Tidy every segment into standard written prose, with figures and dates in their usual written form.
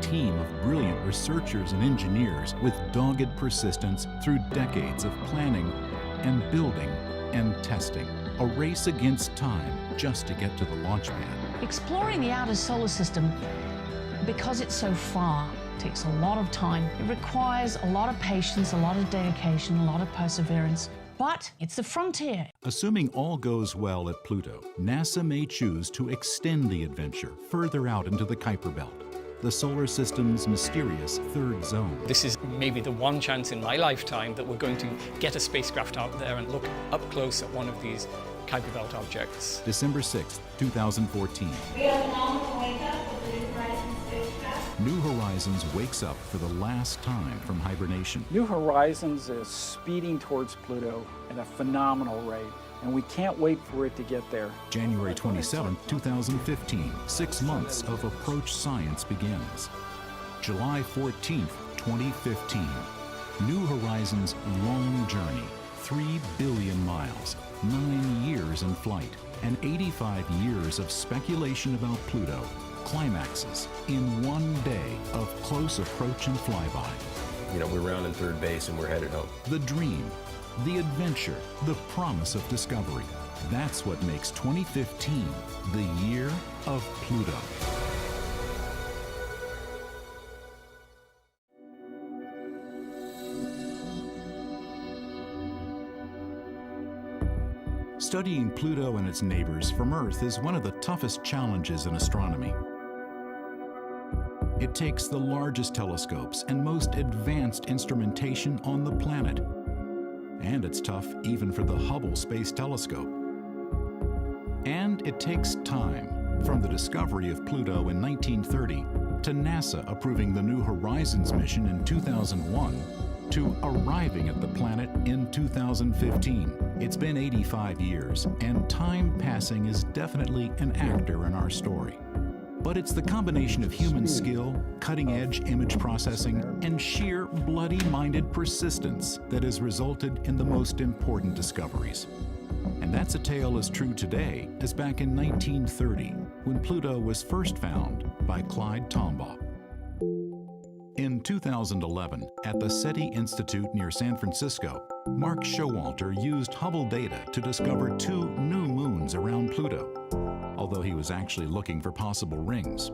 team of brilliant researchers and engineers with dogged persistence through decades of planning and building and testing. A race against time just to get to the launch pad. Exploring the outer solar system, because it's so far, takes a lot of time. It requires a lot of patience, a lot of dedication, a lot of perseverance. But it's the frontier. Assuming all goes well at Pluto, NASA may choose to extend the adventure further out into the Kuiper Belt, the solar system's mysterious third zone. This is maybe the one chance in my lifetime that we're going to get a spacecraft out there and look up close at one of these Kuiper Belt objects. December 6, 2014. We have a phenomenal wake-up with the New Horizons spacecraft. New Horizons wakes up for the last time from hibernation. New Horizons is speeding towards Pluto at a phenomenal rate, and we can't wait for it to get there. January 27, 2015, 6 months of approach science begins. July 14, 2015, New Horizons' long journey, 3 billion miles, 9 years in flight, and 85 years of speculation about Pluto climaxes in one day of close approach and flyby. You know, we're rounding third base and we're headed home. The dream, the adventure, the promise of discovery. That's what makes 2015 the year of Pluto. Studying Pluto and its neighbors from Earth is one of the toughest challenges in astronomy. It takes the largest telescopes and most advanced instrumentation on the planet. And it's tough even for the Hubble Space Telescope. And it takes time, from the discovery of Pluto in 1930 to NASA approving the New Horizons mission in 2001 to arriving at the planet in 2015. It's been 85 years, and time passing is definitely an actor in our story. But it's the combination of human skill, cutting-edge image processing, and sheer bloody-minded persistence that has resulted in the most important discoveries. And that's a tale as true today as back in 1930, when Pluto was first found by Clyde Tombaugh. In 2011, at the SETI Institute near San Francisco, Mark Showalter used Hubble data to discover 2 new moons around Pluto, although he was actually looking for possible rings.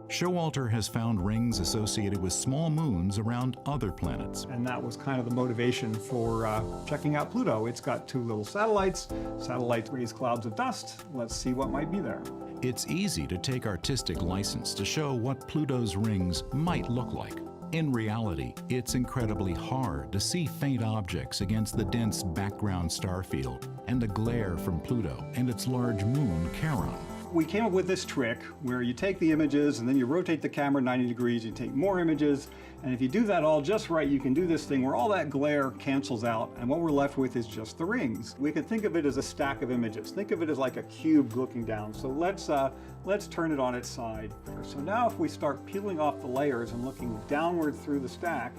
Showalter has found rings associated with small moons around other planets. And that was kind of the motivation for checking out Pluto. It's got 2 little satellites. Satellites raise clouds of dust. Let's see what might be there. It's easy to take artistic license to show what Pluto's rings might look like. In reality, it's incredibly hard to see faint objects against the dense background star field and the glare from Pluto and its large moon, Charon. We came up with this trick where you take the images and then you rotate the camera 90 degrees, you take more images, and if you do that all just right, you can do this thing where all that glare cancels out, and what we're left with is just the rings. We can think of it as a stack of images. Think of it as like a cube looking down. So let's turn it on its side. So now if we start peeling off the layers and looking downward through the stack,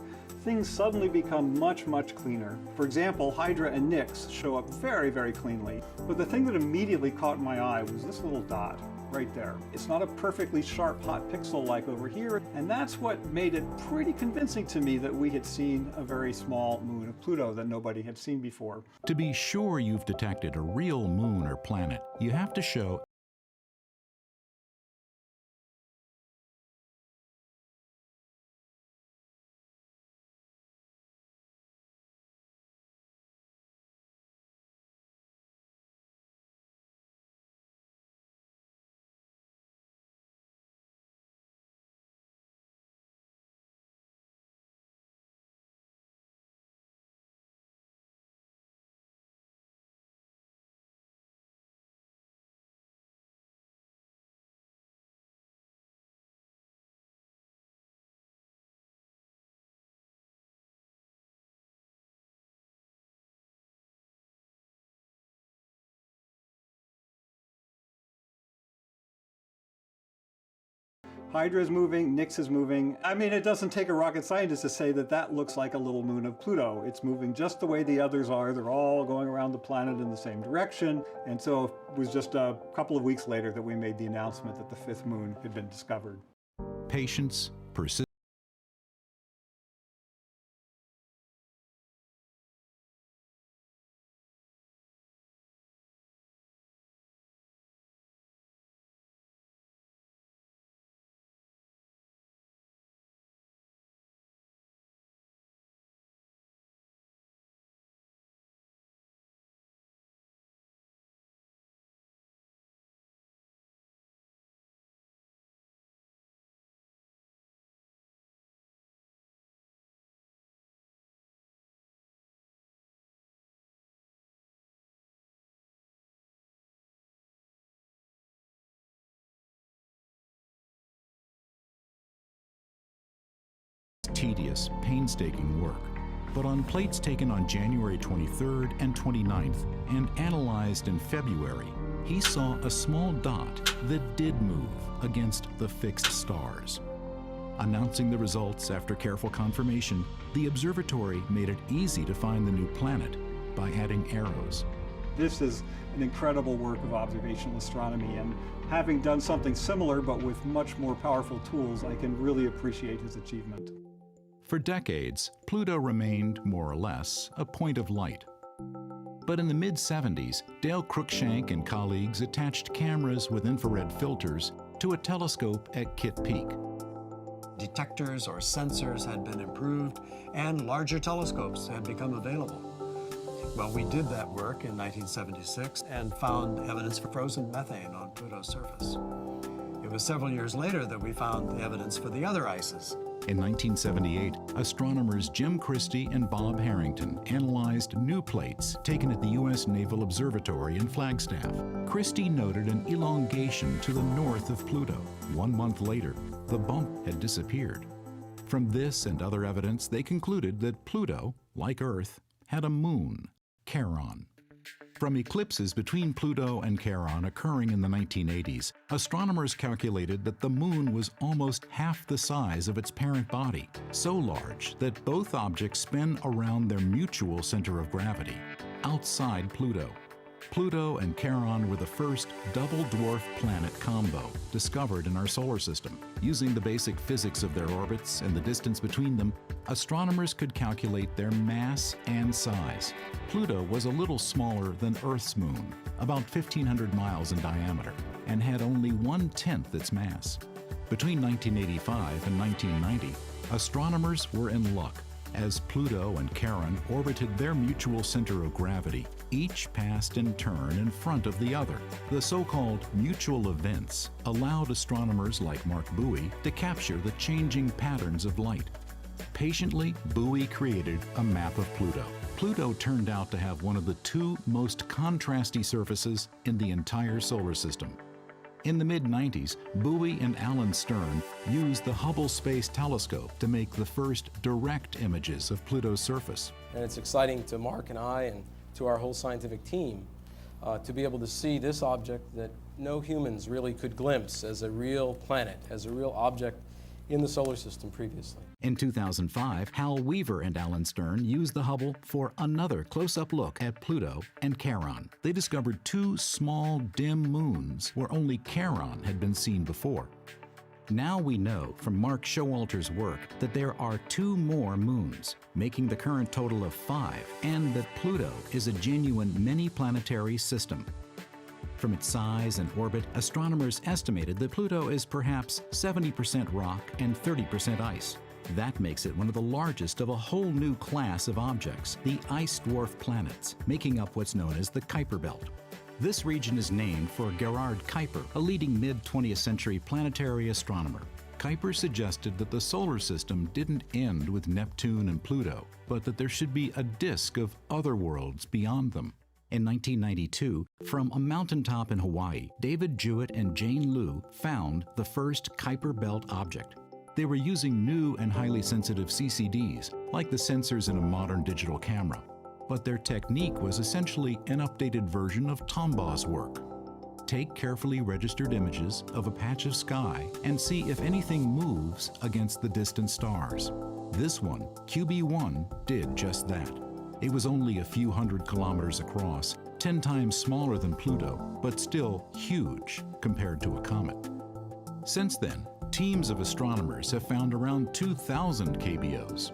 things suddenly become much, much cleaner. For example, Hydra and Nix show up very, very cleanly. But the thing that immediately caught my eye was this little dot right there. It's not a perfectly sharp hot pixel like over here, and that's what made it pretty convincing to me that we had seen a very small moon of Pluto that nobody had seen before. To be sure you've detected a real moon or planet, you have to show Hydra is moving, Nix is moving. I mean, it doesn't take a rocket scientist to say that that looks like a little moon of Pluto. It's moving just the way the others are. They're all going around the planet in the same direction. And so it was just a couple of weeks later that we made the announcement that the 5th moon had been discovered. patience, persistent tedious, painstaking work. But on plates taken on January 23rd and 29th and analyzed in February, he saw a small dot that did move against the fixed stars. Announcing the results after careful confirmation, the observatory made it easy to find the new planet by adding arrows. This is an incredible work of observational astronomy, and having done something similar but with much more powerful tools, I can really appreciate his achievement. For decades, Pluto remained, more or less, a point of light. But in the mid-70s, Dale Cruikshank and colleagues attached cameras with infrared filters to a telescope at Kitt Peak. Detectors or sensors had been improved, and larger telescopes had become available. Well, we did that work in 1976 and found evidence for frozen methane on Pluto's surface. It was several years later that we found the evidence for the other ices. In 1978, astronomers Jim Christie and Bob Harrington analyzed new plates taken at the U.S. Naval Observatory in Flagstaff. Christie noted an elongation to the north of Pluto. 1 month later, the bump had disappeared. From this and other evidence, they concluded that Pluto, like Earth, had a moon, Charon. From eclipses between Pluto and Charon occurring in the 1980s, astronomers calculated that the moon was almost half the size of its parent body, so large that both objects spin around their mutual center of gravity, outside Pluto. Pluto and Charon were the first double dwarf planet combo discovered in our solar system. Using the basic physics of their orbits and the distance between them, astronomers could calculate their mass and size. Pluto was a little smaller than Earth's moon, about 1,500 miles in diameter, and had only 1/10 its mass. Between 1985 and 1990, astronomers were in luck. As Pluto and Charon orbited their mutual center of gravity, each passed in turn in front of the other. The so-called mutual events allowed astronomers like Mark Buoy to capture the changing patterns of light. Patiently, Buoy created a map of Pluto. Pluto turned out to have one of the two most contrasty surfaces in the entire solar system. In the mid-90s, Buoy and Alan Stern used the Hubble Space Telescope to make the first direct images of Pluto's surface. And it's exciting to Mark and I and to our whole scientific team to be able to see this object that no humans really could glimpse as a real planet, as a real object in the solar system previously. In 2005, Hal Weaver and Alan Stern used the Hubble for another close-up look at Pluto and Charon. They discovered two small, dim moons where only Charon had been seen before. Now we know from Mark Showalter's work that there are two more moons, making the current total of 5, and that Pluto is a genuine many-planetary system. From its size and orbit, astronomers estimated that Pluto is perhaps 70% rock and 30% ice. That makes it one of the largest of a whole new class of objects, the ice dwarf planets, making up what's known as the Kuiper Belt. This region is named for Gerard Kuiper, a leading mid-20th century planetary astronomer. Kuiper suggested that the solar system didn't end with Neptune and Pluto, but that there should be a disk of other worlds beyond them. In 1992, from a mountaintop in Hawaii, David Jewett and Jane Liu found the first Kuiper Belt object. They were using new and highly sensitive CCDs, like the sensors in a modern digital camera. But their technique was essentially an updated version of Tombaugh's work. Take carefully registered images of a patch of sky and see if anything moves against the distant stars. This one, QB1, did just that. It was only a few hundred kilometers across, 10 times smaller than Pluto, but still huge compared to a comet. Since then, Teams of astronomers have found around 2,000 KBOs.